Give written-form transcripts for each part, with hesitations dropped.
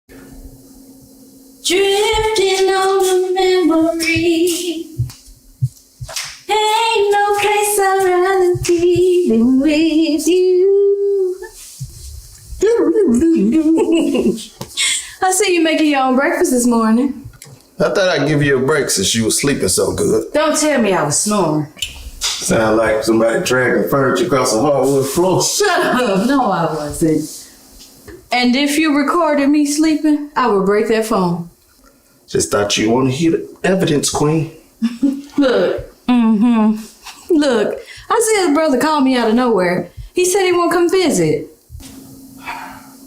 Drifting on the memory. Ain't no place I'd rather be than with you. I see you making your own breakfast this morning. I thought I'd give you a break since you were sleeping so good. Don't tell me I was snoring. Sound like somebody dragging furniture across a hardwood floor. Shut up. No, I wasn't. And if you recorded me sleeping, I would break that phone. Just thought you want to hear the evidence, Queen. Look. Look, I see his brother called me out of nowhere. He said he won't come visit.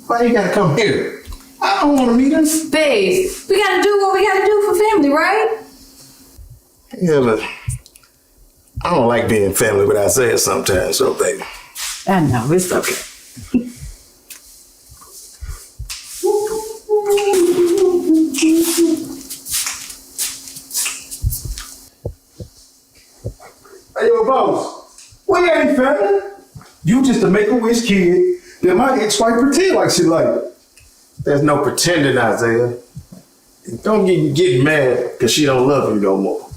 Why you gotta come here? I don't want to meet him. Babe, we gotta do what we gotta do for family, right? Yeah, but I don't like being family with Isaiah sometimes, so baby. I know, it's okay. Hey, yo, boss, we ain't family. You just a Make-A-Wish kid that my ex-wife pretend like she like it. There's no pretending, Isaiah. Don't get mad because she don't love you no more.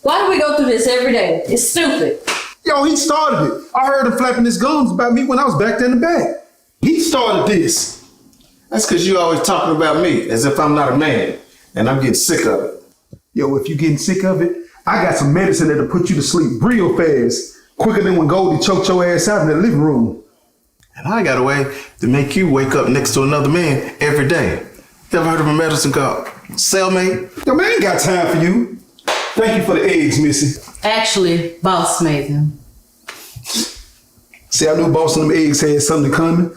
Why do we go through this every day? It's stupid. Yo, he started it. I heard him flapping his gums about me when I was back there in the back. He started this. That's because you always talking about me as if I'm not a man, and I'm getting sick of it. Yo, if you getting sick of it, I got some medicine that'll put you to sleep real fast, quicker than when Goldie choked your ass out in the living room. And I got a way to make you wake up next to another man every day. You ever heard of a medicine called Cellmate? Yo, man, I ain't got time for you. Thank you for the eggs, Missy. Actually, boss made them. See, I knew Boss and them eggs had something coming.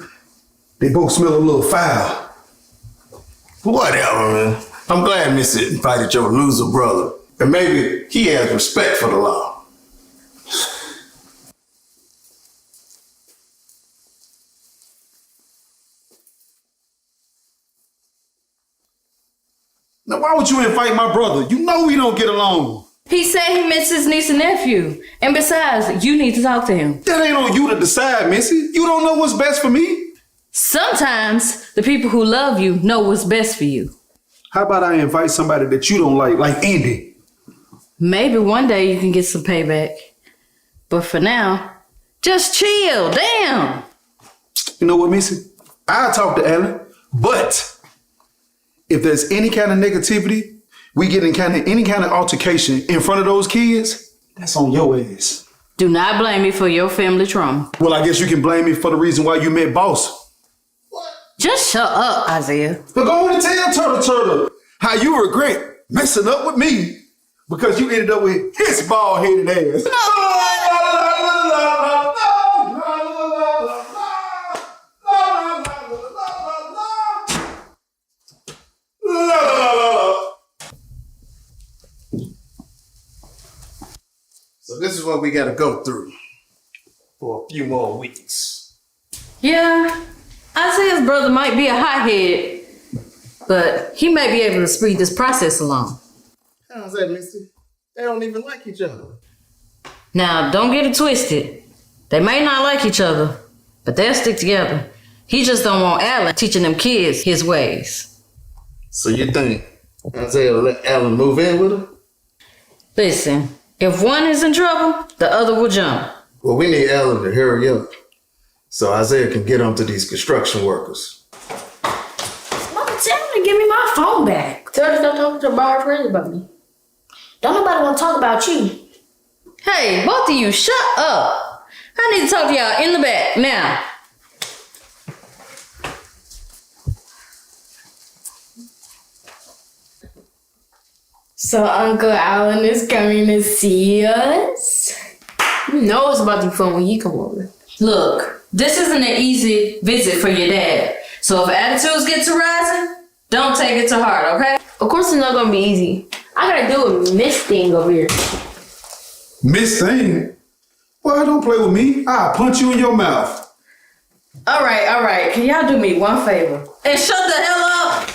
They both smell a little foul. Whatever, man. I'm glad Missy invited your loser brother. And maybe he has respect for the law. Now, why would you invite my brother? You know we don't get along. He said he misses his niece and nephew. And besides, you need to talk to him. That ain't on you to decide, Missy. You don't know what's best for me. Sometimes the people who love you know what's best for you. How about I invite somebody that you don't like Andy? Maybe one day you can get some payback. But for now, just chill. Damn. You know what, Missy? I'll talk to Alan, but if there's any kind of negativity, we get in any kind of altercation in front of those kids, that's on your ass. Do not blame me for your family trauma. Well, I guess you can blame me for the reason why you met Boss. Just shut up, Isaiah. But go on and tell Turtle how you regret messing up with me because you ended up with his bald-headed ass. So this is what we gotta go through for a few more weeks. Yeah, Isaiah's brother might be a hothead, but he may be able to speed this process along. How's that, Misty? They don't even like each other. Now, don't get it twisted. They may not like each other, but they'll stick together. He just don't want Alan teaching them kids his ways. So you think Isaiah will let Alan move in with her? Listen, if one is in trouble, the other will jump. Well, we need Alan to hurry up so Isaiah can get onto these construction workers. Mama, tell him to give me my phone back. Tell her to stop talking to my friends about me. Don't nobody want to talk about you. Hey, both of you, shut up. I need to talk to y'all in the back now. So Uncle Alan is coming to see us? You know it's about to be fun when he come over. Look, this isn't an easy visit for your dad. So if attitudes get to rising, don't take it to heart, okay? Of course it's not gonna be easy. I gotta do a Miss thing over here. Miss Thing? Well, don't play with me. I'll punch you in your mouth. All right. Can y'all do me one favor? And shut the hell up!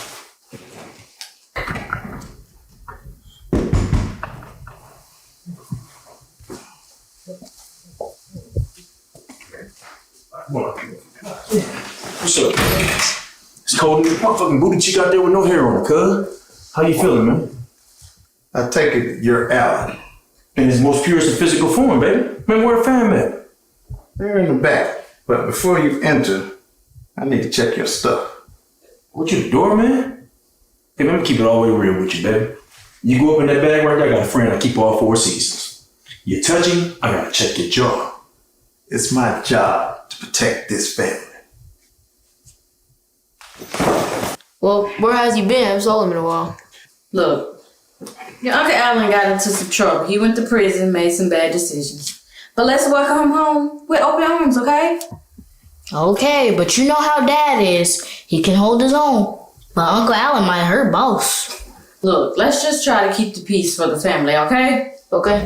What's up? Let's cold motherfucking booty chick out there with no hair on her, cuz. How you feeling, man? I take it you're Alan. In his most purest of physical form, baby. Man, where a fam at? They're in the back. But before you enter, I need to check your stuff. What, you the door, man? Hey, man, I'm keep it all the way real with you, baby. You go up in that bag right there, I got a friend I keep all 4 seasons. You touch him, I gotta check your jaw. It's my job to protect this family. Well, where has he been? I haven't saw him in a while. Look, your Uncle Alan got into some trouble. He went to prison, made some bad decisions. But let's welcome him home with open arms, okay? Okay, but you know how Dad is. He can hold his own. But Uncle Alan might hurt boss. Look, let's just try to keep the peace for the family, okay? Okay.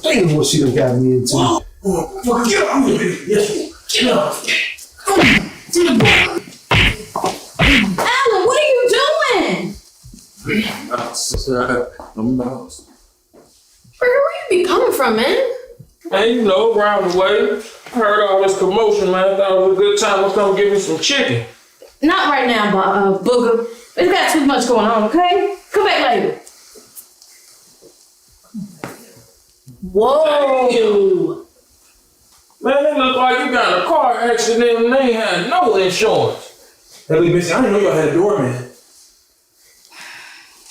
Think of what she done got me into. Oh, get off me, baby. Yes, get off. Alan, what are you doing? Where you be coming from, man? Hey, you know, around the way. I heard all this commotion, man. I thought it was a good time to come get me some chicken. Not right now, Booger. It's got too much going on, okay? Come back later. Whoa! Man, it look like you got a car accident and they had no insurance. Hey, look, Missy, I didn't know y'all had a doorman.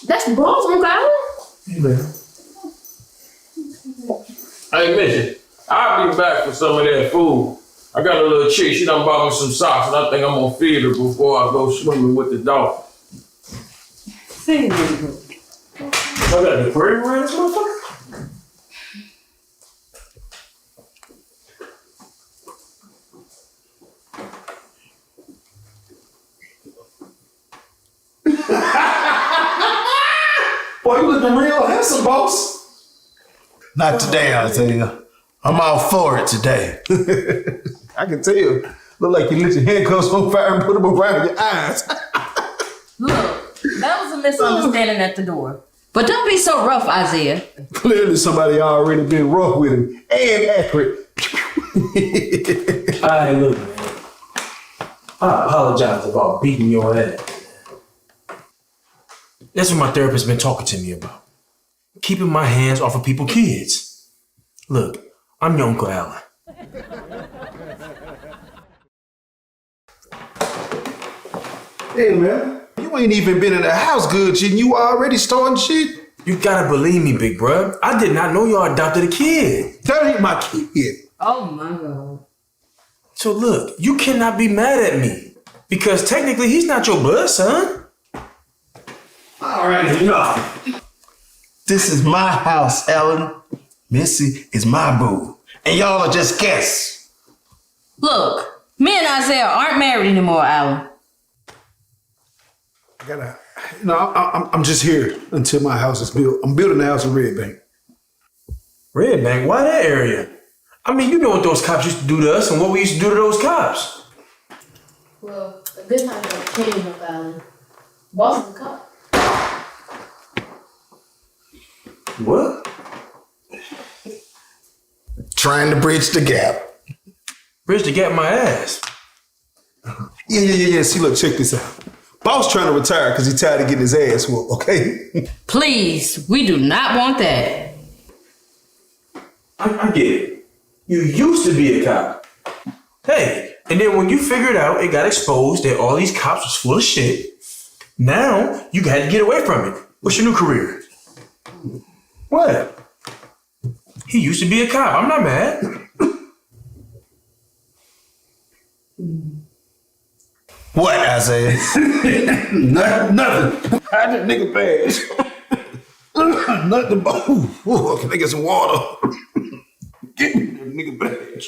That's the boss, Uncle Alan. Hey, man. Hey, Mitchell, I'll be back for some of that food. I got a little chick, she done bought me some socks, and I think I'm gonna feed her before I go swimming with the dog. Say it, I got the aquarium around this motherfucker? Boy, you looking real handsome, boss. Not today, Isaiah. I'm all for it today. I can tell. Look like you lit your handcuffs on fire and put them around your eyes. Look, that was a misunderstanding at the door. But don't be so rough, Isaiah. Clearly somebody already been rough with him and accurate. All right, look, man. I apologize about beating your ass. That's what my therapist been talking to me about. Keeping my hands off of people's kids. Look, I'm your Uncle Alan. Hey, man. You ain't even been in the house good, shit, and you already starting shit? You gotta believe me, big bruh. I did not know y'all adopted a kid. That ain't my kid. Oh my God. So look, you cannot be mad at me. Because technically, he's not your blood son. All right, enough. This is my house, Ellen. Missy is my boo. And y'all are just guests. Look, me and Isaiah aren't married anymore, Alan. I'm just here until my house is built. I'm building the house in Red Bank. Red Bank, why that area? I mean, you know what those cops used to do to us and what we used to do to those cops. Well, a good time to change, Uncle Alan. Boss is a cop. What? Trying to bridge the gap. Bridge the gap my ass. Yeah. See, look, check this out. Boss trying to retire because he tired of getting his ass whooped, okay? Please, we do not want that. I get it. You used to be a cop. Hey, and then when you figured out it got exposed that all these cops was full of shit, now you had to get away from it. What's your new career? What? He used to be a cop. I'm not mad. What, Isaiah? Nothing. I just nigga badge. Nothing but, ooh, can I get some water? Get me that nigga badge.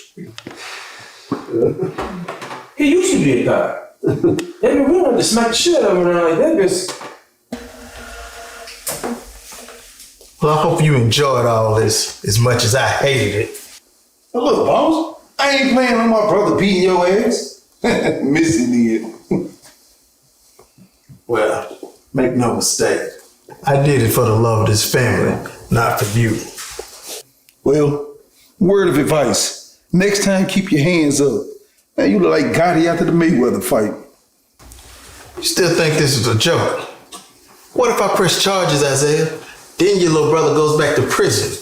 He used to be a cop. Hey, man, we don't have to smack the shit out of him around like that, because Well, I hope you enjoyed all this as much as I hated it. Now look, boss, I ain't playing on my brother beating your ass. Missy did. Well, make no mistake. I did it for the love of this family, not for you. Well, Word of advice. Next time, keep your hands up. Man, you look like Gotti after the Mayweather fight. You still think this is a joke? What if I press charges, Isaiah? Then your little brother goes back to prison.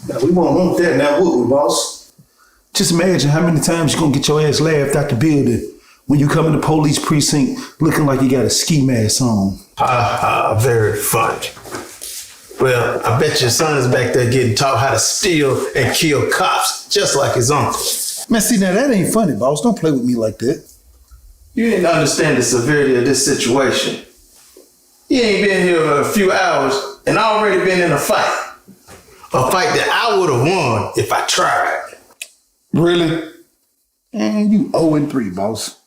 Now, we won't want that now, would we, boss? Just imagine how many times you're gonna get your ass laughed out the building when you come in the police precinct looking like you got a ski mask on. Very funny. Well, I bet your son is back there getting taught how to steal and kill cops, just like his uncle. Man, see, now that ain't funny, boss. Don't play with me like that. You didn't understand the severity of this situation. He ain't been here for a few hours and already been in a fight. A fight that I would have won if I tried. Really? And you 0-3, boss.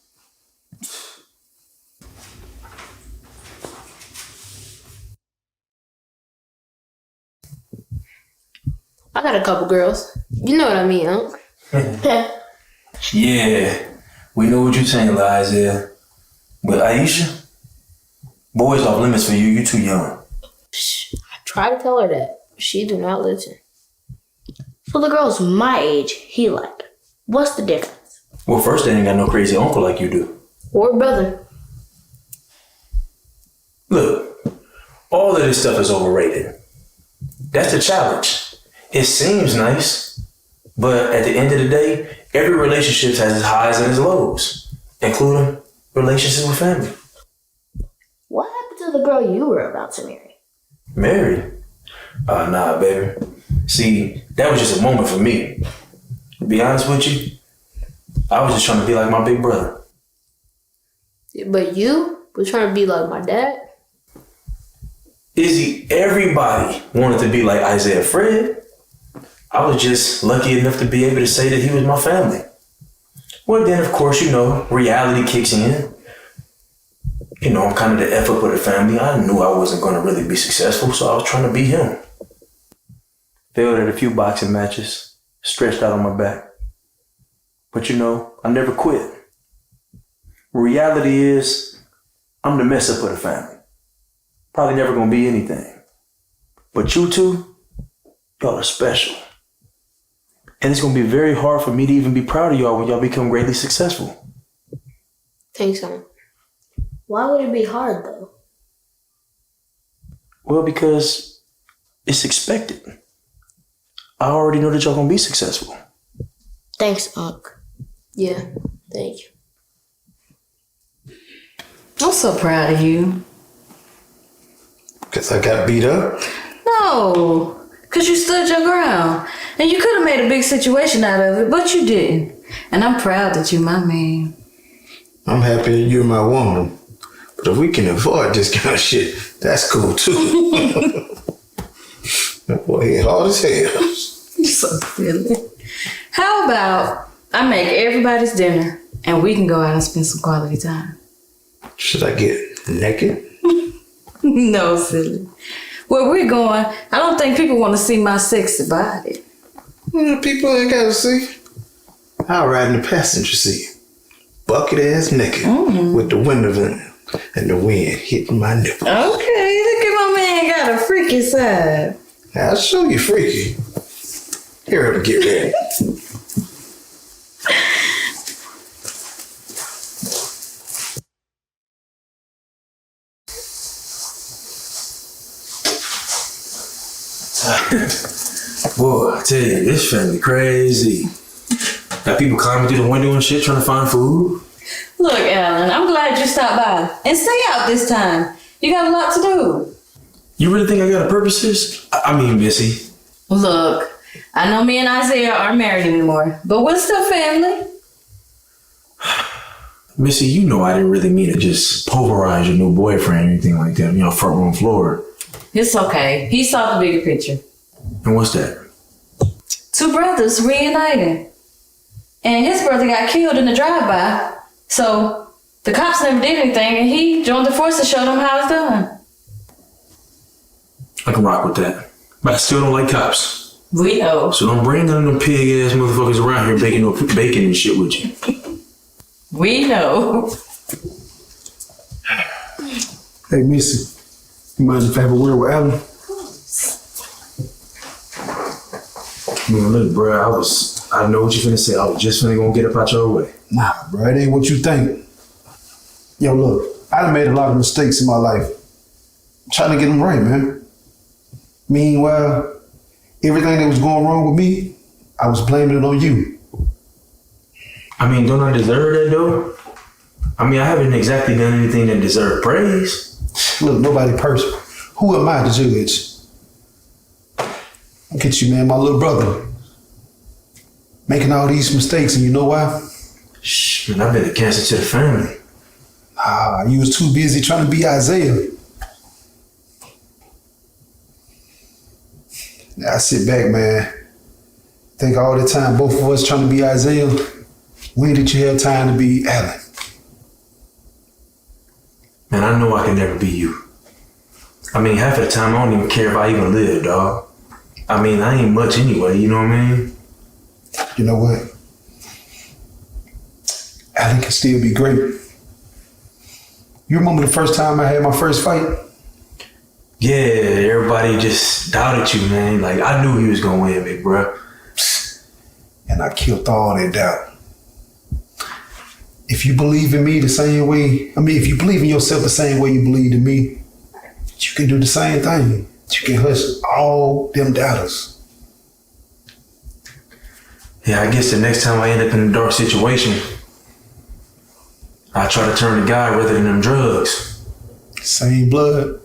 I got a couple girls. You know what I mean, Unc? Yeah, we know what you're saying, Isaiah. But Aisha, boys off limits for you. You too young. I try to tell her that. She do not listen. So the girls my age, he like. What's the difference? Well, first, they ain't got no crazy uncle like you do. Or brother. Look, all of this stuff is overrated. That's the challenge. It seems nice, but at the end of the day, every relationship has its highs and its lows, including relationships with family. What happened to the girl you were about to marry? Married? Nah, baby. See, that was just a moment for me. To be honest with you, I was just trying to be like my big brother. But you was trying to be like my dad? Izzy, everybody wanted to be like Isaiah Fred. I was just lucky enough to be able to say that he was my family. Well, then, of course, you know, reality kicks in. You know, I'm kind of the F up of the family. I knew I wasn't going to really be successful, so I was trying to be him. Failed at a few boxing matches, stretched out on my back. But you know, I never quit. Reality is, I'm the mess up of the family. Probably never going to be anything. But you two, y'all are special. And it's going to be very hard for me to even be proud of y'all when y'all become greatly successful. Thanks, Unc. Why would it be hard, though? Well, because it's expected. I already know that y'all going to be successful. Thanks, Unc. Yeah, thank you. I'm so proud of you. Because I got beat up? No, because you stood your ground. And you could have made a big situation out of it, but you didn't. And I'm proud that you're my man. I'm happy you're my woman. But if we can avoid this kind of shit, that's cool too. That boy here hard as hell. You're so silly. How about I make everybody's dinner and we can go out and spend some quality time? Should I get naked? No, silly. Where we're going, I don't think people want to see my sexy body. People ain't got to see. I'll ride in the passenger seat. Bucket ass naked with the window in and the wind hitting my nipple. Okay, look at my man got a freaky side. I'll show you freaky. Here, to get ready. Boy, I tell you, this family crazy. Got people climbing through the window and shit trying to find food. Look, Alan, I'm glad you stopped by. And stay out this time. You got a lot to do. You really think I got a purpose, sis? I mean, Missy. Look, I know me and Isaiah aren't married anymore, but we're still family. Missy, you know I didn't really mean to just pulverize your new boyfriend or anything like that, you know, front room floor. It's okay. He saw the bigger picture. And what's that? Two brothers reuniting. And his brother got killed in the drive-by. So the cops never did anything and he joined the force to show them how it's done. I can rock with that. But I still don't like cops. We know. So don't bring none of them pig-ass motherfuckers around here baking no bacon and shit with you. We know. Hey, Missy, you mind if I have a word with Alan? Man, look, bro, I know what you finna say. I was just finna gonna get up out your way. Nah, bro, it ain't what you think. Yo, look, I done made a lot of mistakes in my life. I'm trying to get them right, man. Meanwhile, everything that was going wrong with me, I was blaming it on you. I mean, don't I deserve that, though? I mean, I haven't exactly done anything that deserved praise. Look, nobody personal. Who am I to judge? Look at you, man, my little brother. Making all these mistakes, and you know why? Shh, man, I've been a cancer to the family. You was too busy trying to be Isaiah. Now I sit back, man. Think all the time, both of us trying to be Isaiah. When did you have time to be Alan? Man, I know I can never be you. I mean, half of the time, I don't even care if I even live, dog. I mean, I ain't much anyway, you know what I mean? You know what? Alan can still be great. You remember the first time I had my first fight? Yeah, everybody just doubted you, man. Like, I knew he was gonna win, big bro. And I killed all that doubt. If you believe in me the same way, if you believe in yourself the same way you believe in me, you can do the same thing. You can hush all them doubters. Yeah, I guess the next time I end up in a dark situation, I try to turn to God rather than them drugs. Same blood.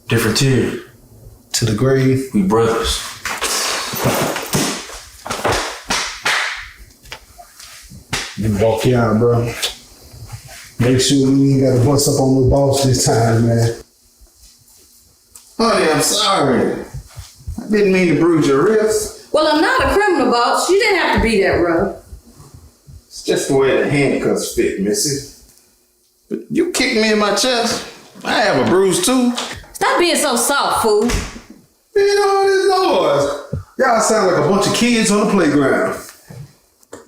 Different tier. To the grave. We brothers. You walk you out, bro. Make sure we ain't got to bust up on the boss this time, man. Honey, I'm sorry. I didn't mean to bruise your wrist. Well, I'm not a criminal, boss. You didn't have to be that rough. It's just the way the handcuffs fit, Missy. But you kicked me in my chest. I have a bruise too. Stop being so soft, fool. Man, all this noise. Y'all sound like a bunch of kids on the playground.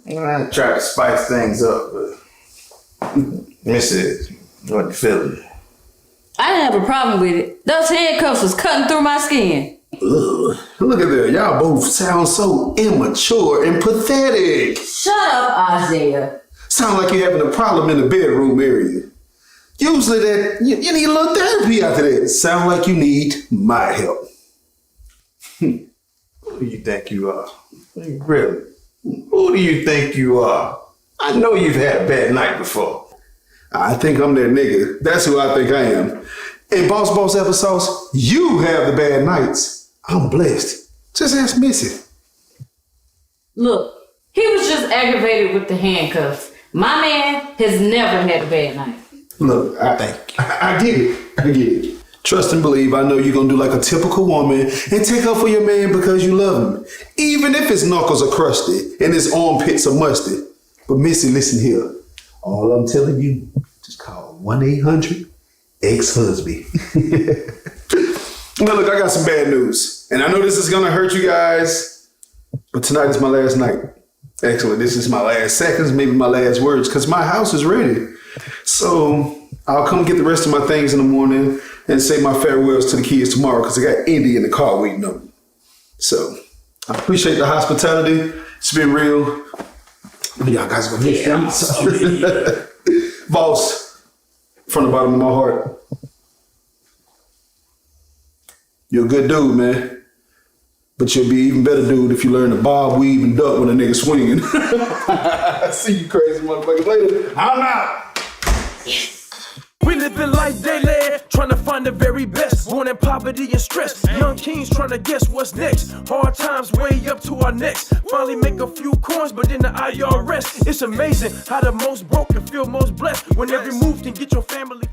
I tried to spice things up, but Missy wasn't feeling it. I didn't have a problem with it. Those handcuffs was cutting through my skin. Ugh. Look at that. Y'all both sound so immature and pathetic. Shut up, Isaiah. Sound like you're having a problem in the bedroom area. Usually that you need a little therapy after that. Sound like you need my help. Who do you think you are? Really? Who do you think you are? I know you've had a bad night before. I think I'm that nigga. That's who I think I am. In Boss Applesauce, you have the bad nights. I'm blessed. Just ask Missy. Look, he was just aggravated with the handcuffs. My man has never had a bad night. Look, I get it. I get it. Trust and believe, I know you're going to do like a typical woman and take up for your man because you love him. Even if his knuckles are crusty and his armpits are musty. But Missy, listen here. All I'm telling you, just call 1-800-ex-husband. Now look, I got some bad news. And I know this is going to hurt you guys, but tonight is my last night. Actually, this is my last seconds, maybe my last words, because my house is ready. So I'll come get the rest of my things in the morning and say my farewells to the kids tomorrow because I got Indy in the car waiting on me. So I appreciate the hospitality. It's been real. Y'all guys gonna miss them. Boss, from the bottom of my heart, you're a good dude, man. But you'll be an even better dude if you learn to bob, weave, and duck when a nigga swinging. See you crazy motherfuckers later. I'm out. We living life daily, trying to find the very best. Born in poverty and stress. Young kings trying to guess what's next. Hard times way up to our necks. Finally make a few coins, but then the IRS. It's amazing how the most broke can feel most blessed when every move can get your family.